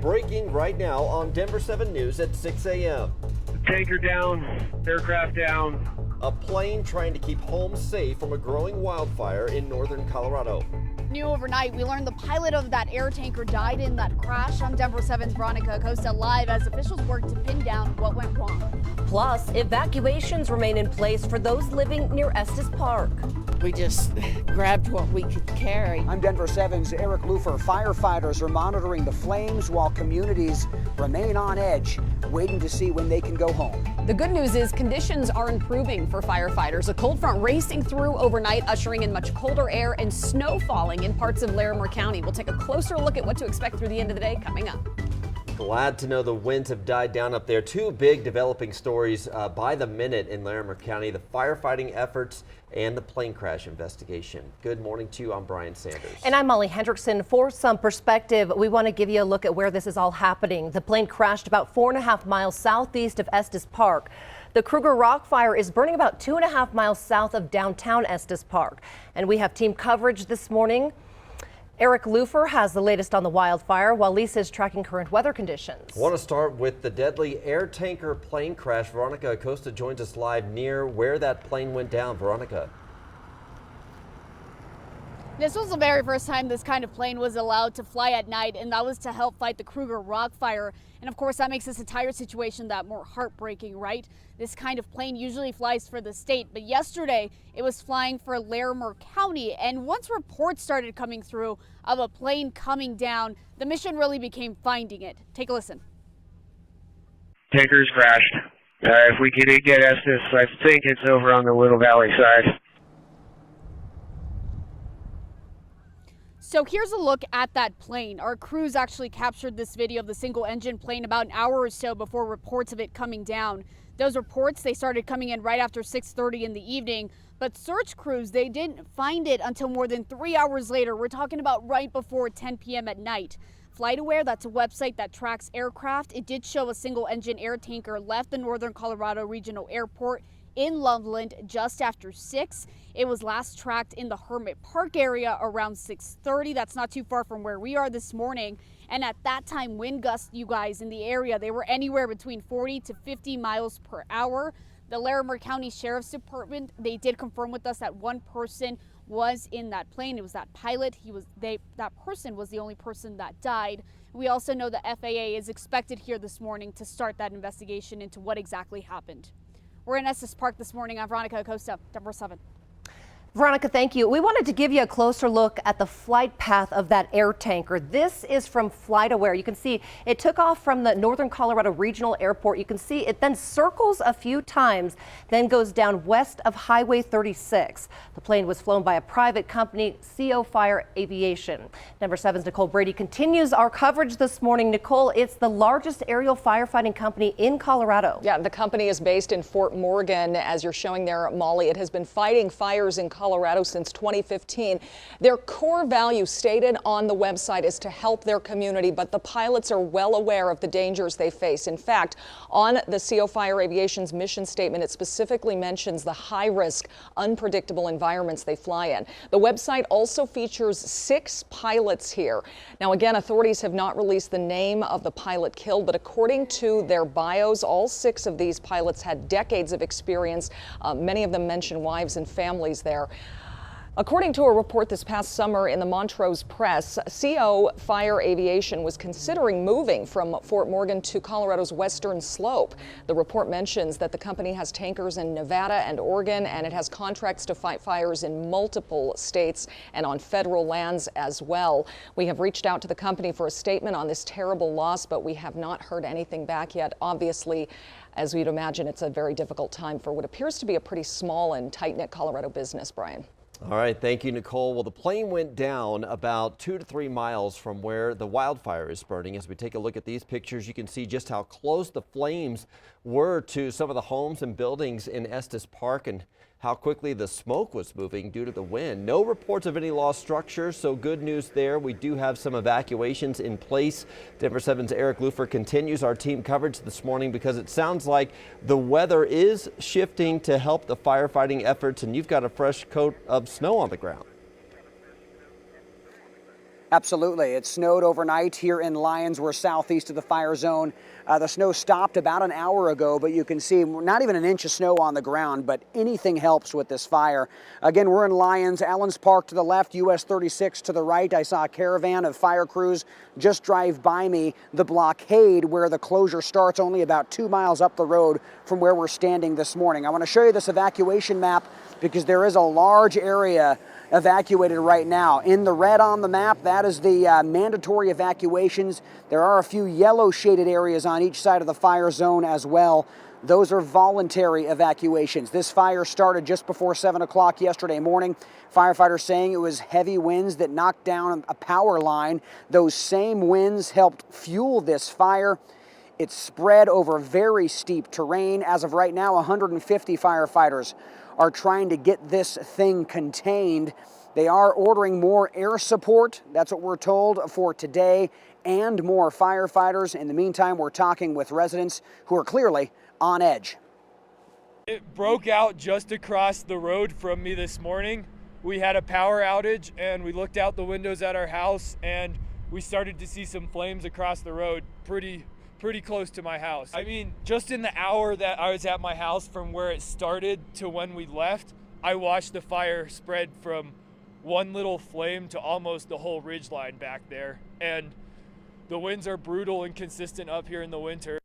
breaking right now on Denver 7 News at 6 a.m. Tanker down, aircraft down. A plane trying to keep homes safe from a growing wildfire in northern Colorado. New overnight, we learned the pilot of that air tanker died in that crash. On Denver 7's Veronica Acosta live as officials work to pin down what went wrong. Plus, evacuations remain in place for those living near Estes Park. We just grabbed what we could carry. I'm Denver 7's Eric Lufer. Firefighters are monitoring the flames while communities remain on edge, waiting to see when they can go home. The good news is conditions are improving for firefighters. A cold front racing through overnight, ushering in much colder air and snow falling in parts of Larimer County. We'll take a closer look at what to expect through the end of the day coming up. Glad to know the winds have died down up there. Two big developing stories by the minute in Larimer County, the firefighting efforts and the plane crash investigation. Good morning to you. I'm Brian Sanders. And I'm Molly Hendrickson. For some perspective, we want to give you a look at where this is all happening. The plane crashed about 4.5 miles southeast of Estes Park. The Kruger Rock Fire is burning about 2.5 miles south of downtown Estes Park. And we have team coverage this morning. Eric Lufer has the latest on the wildfire, while Lisa is tracking current weather conditions. I want to start with the deadly air tanker plane crash. Veronica Acosta joins us live near where that plane went down. Veronica. This was the very first time this kind of plane was allowed to fly at night, and that was to help fight the Kruger Rock Fire. And of course, that makes this entire situation that more heartbreaking, right? This kind of plane usually flies for the state, but yesterday it was flying for Larimer County. And once reports started coming through of a plane coming down, the mission really became finding it. Take a listen. Tanker's crashed. If we can get Estes, I think it's over on the Little Valley side. So here's a look at that plane. Our crews actually captured this video of the single engine plane about an hour or so before reports of it coming down. Those reports, they started coming in right after 6:30 in the evening, but search crews, they didn't find it until more than 3 hours later. We're talking about right before 10 p.m. at night. FlightAware, that's a website that tracks aircraft. It did show a single engine air tanker left the Northern Colorado Regional Airport in Loveland just after 6. It was last tracked in the Hermit Park area around 6:30. That's not too far from where we are this morning. And at that time, wind gusts, you guys, in the area, they were anywhere between 40 to 50 miles per hour. The Larimer County Sheriff's Department, they did confirm with us that one person was in that plane. It was that pilot. That person was the only person that died. We also know the FAA is expected here this morning to start that investigation into what exactly happened. We're in Estes Park this morning. I'm Veronica Acosta, Denver 7. Veronica, thank you. We wanted to give you a closer look at the flight path of that air tanker. This is from FlightAware. You can see it took off from the Northern Colorado Regional Airport. You can see it then circles a few times, then goes down west of Highway 36. The plane was flown by a private company, CO Fire Aviation. Denver 7's Nicole Brady continues our coverage this morning. Nicole, it's the largest aerial firefighting company in Colorado. Yeah, the company is based in Fort Morgan, as you're showing there, Molly. It has been fighting fires in Colorado since 2015. Their core value stated on the website is to help their community, but the pilots are well aware of the dangers they face. In fact, on the CO Fire Aviation's mission statement, it specifically mentions the high-risk, unpredictable environments they fly in. The website also features 6 pilots here. Now, again, authorities have not released the name of the pilot killed, but according to their bios, all 6 of these pilots had decades of experience. Many of them mention wives and families there. According to a report this past summer in the Montrose Press, CO Fire Aviation was considering moving from Fort Morgan to Colorado's western slope. The report mentions that the company has tankers in Nevada and Oregon, and it has contracts to fight fires in multiple states and on federal lands as well. We have reached out to the company for a statement on this terrible loss, but we have not heard anything back yet. Obviously, as you'd imagine, it's a very difficult time for what appears to be a pretty small and tight-knit Colorado business, Brian. All right, thank you, Nicole. Well, the plane went down about 2 to 3 miles from where the wildfire is burning. As we take a look at these pictures, you can see just how close the flames were to some of the homes and buildings in Estes Park and how quickly the smoke was moving due to the wind. No reports of any lost structures, so good news there. We do have some evacuations in place. Denver 7's Eric Lufer continues our team coverage this morning because it sounds like the weather is shifting to help the firefighting efforts, and you've got a fresh coat of snow on the ground. Absolutely. It snowed overnight here in Lyons. We're southeast of the fire zone. The snow stopped about an hour ago, but you can see not even an inch of snow on the ground, but anything helps with this fire. Again, we're in Lyons, Estes Park to the left, US 36 to the right. I saw a caravan of fire crews just drive by me. The blockade where the closure starts only about 2 miles up the road from where we're standing this morning. I want to show you this evacuation map because there is a large area evacuated right now. In the red on the map, that is the mandatory evacuations. There are a few yellow shaded areas on each side of the fire zone as well. Those are voluntary evacuations. This fire started just before 7 o'clock yesterday morning. Firefighters saying it was heavy winds that knocked down a power line. Those same winds helped fuel this fire. It spread over very steep terrain. As of right now, 150 firefighters are trying to get this thing contained. They are ordering more air support, that's what we're told, for today, and more firefighters. In the meantime, we're talking with residents who are clearly on edge. It broke out just across the road from me this morning. We had a power outage and we looked out the windows at our house and we started to see some flames across the road pretty close to my house. I mean, just in the hour that I was at my house from where it started to when we left, I watched the fire spread from one little flame to almost the whole ridge line back there. And the winds are brutal and consistent up here in the winter.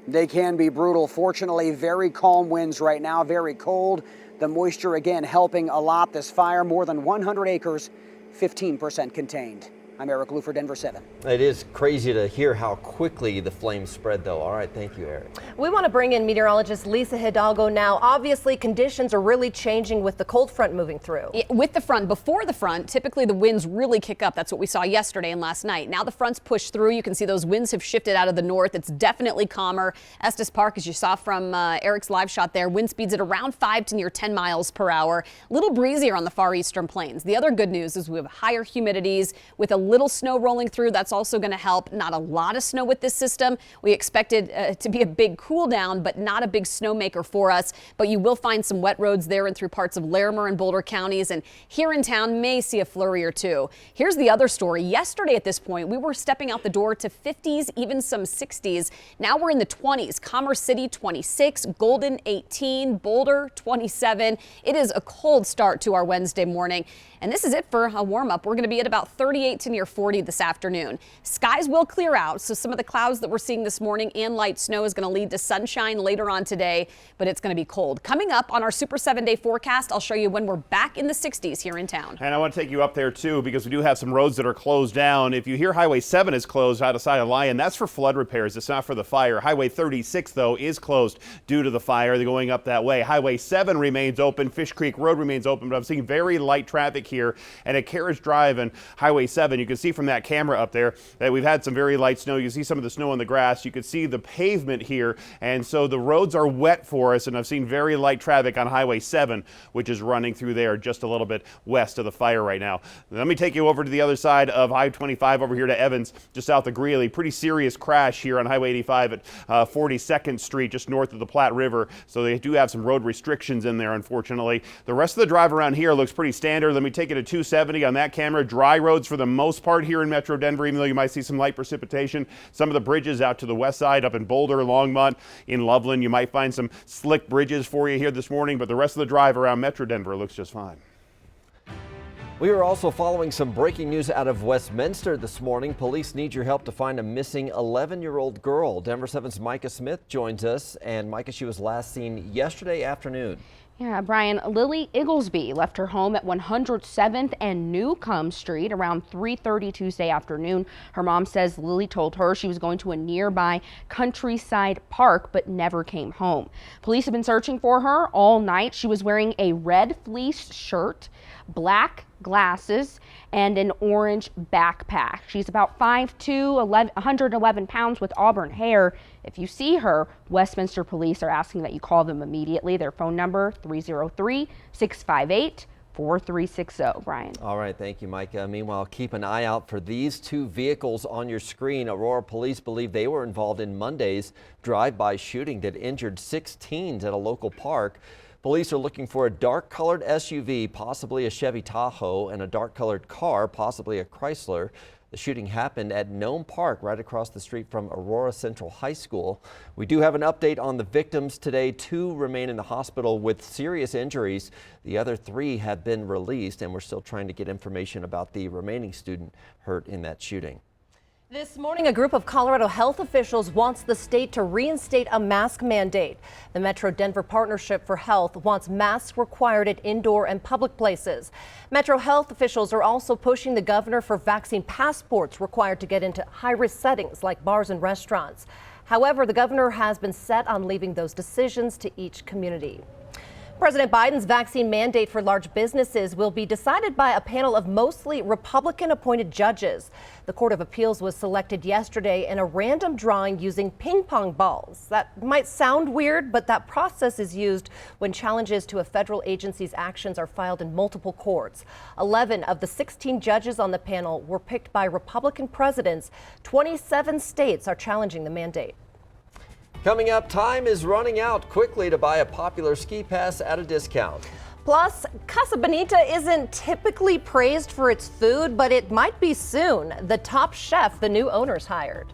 They can be brutal. Fortunately, very calm winds right now, very cold. The moisture, again, helping a lot. This fire, more than 100 acres, 15% contained. I'm Eric Lou for Denver 7. It is crazy to hear how quickly the flames spread, though. All right, thank you, Eric. We want to bring in meteorologist Lisa Hidalgo now. Obviously, conditions are really changing with the cold front moving through. With the front, before the front, typically the winds really kick up. That's what we saw yesterday and last night. Now the fronts push through. You can see those winds have shifted out of the north. It's definitely calmer. Estes Park, as you saw from Eric's live shot there, wind speeds at around 5 to near 10 miles per hour. A little breezier on the far eastern plains. The other good news is we have higher humidities with a little snow rolling through. That's also going to help. Not a lot of snow with this system. We expected to be a big cool down, but not a big snowmaker for us. But you will find some wet roads there and through parts of Larimer and Boulder counties. And here in town may see a flurry or two. Here's the other story. Yesterday at this point, we were stepping out the door to 50s, even some 60s. Now we're in the 20s. Commerce City 26, Golden 18, Boulder 27. It is a cold start to our Wednesday morning. And this is it for a warm up. We're going to be at about 38 to near 40 this afternoon. Skies will clear out, so some of the clouds that we're seeing this morning and light snow is going to lead to sunshine later on today, but it's going to be cold. Coming up on our Super 7-day forecast, I'll show you when we're back in the 60s here in town. And I want to take you up there too, because we do have some roads that are closed down. If you hear Highway 7 is closed out of sight of Lyon, that's for flood repairs. It's not for the fire. Highway 36, though, is closed due to the fire. They're going up that way. Highway 7 remains open. Fish Creek Road remains open, but I'm seeing very light traffic here. And at Carriage Drive and Highway 7, you can see from that camera up there that we've had some very light snow. You see some of the snow on the grass. You can see the pavement here. And so the roads are wet for us. And I've seen very light traffic on Highway 7, which is running through there just a little bit west of the fire right now. Let me take you over to the other side of I-25 over here to Evans, just south of Greeley. Pretty serious crash here on Highway 85 at 42nd Street, just north of the Platte River. So they do have some road restrictions in there, unfortunately. The rest of the drive around here looks pretty standard. Let me take you to 270 on that camera. Dry roads for the most part here in Metro Denver, even though you might see some light precipitation. Some of the bridges out to the west side, up in Boulder, Longmont, in Loveland, you might find some slick bridges for you here this morning, but the rest of the drive around Metro Denver looks just fine. We are also following some breaking news out of Westminster this morning. Police need your help to find a missing 11-year-old girl. Denver 7's Micah Smith joins us. And Micah, she was last seen yesterday afternoon. Yeah, Brian, Lily Igglesby left her home at 107th and Newcomb Street around 3:30 Tuesday afternoon. Her mom says Lily told her she was going to a nearby Countryside Park but never came home. Police have been searching for her all night. She was wearing a red fleece shirt, black glasses, and an orange backpack. She's about 5'2", 111 pounds with auburn hair. If you see her, Westminster police are asking that you call them immediately. Their phone number, 303-658-4360. Brian. All right, thank you, Micah. Meanwhile, keep an eye out for these two vehicles on your screen. Aurora police believe they were involved in Monday's drive-by shooting that injured 6 teens at a local park. Police are looking for a dark-colored SUV, possibly a Chevy Tahoe, and a dark-colored car, possibly a Chrysler. The shooting happened at Nome Park, right across the street from Aurora Central High School. We do have an update on the victims today. 2 remain in the hospital with serious injuries. The other 3 have been released, and we're still trying to get information about the remaining student hurt in that shooting. This morning, a group of Colorado health officials wants the state to reinstate a mask mandate. The Metro Denver Partnership for Health wants masks required at indoor and public places. Metro health officials are also pushing the governor for vaccine passports required to get into high-risk settings like bars and restaurants. However, the governor has been set on leaving those decisions to each community. President Biden's vaccine mandate for large businesses will be decided by a panel of mostly Republican-appointed judges. The Court of Appeals was selected yesterday in a random drawing using ping pong balls. That might sound weird, but that process is used when challenges to a federal agency's actions are filed in multiple courts. 11 of the 16 judges on the panel were picked by Republican presidents. 27 states are challenging the mandate. Coming up, time is running out quickly to buy a popular ski pass at a discount. Plus, Casa Bonita isn't typically praised for its food, but it might be soon. The top chef the new owners hired.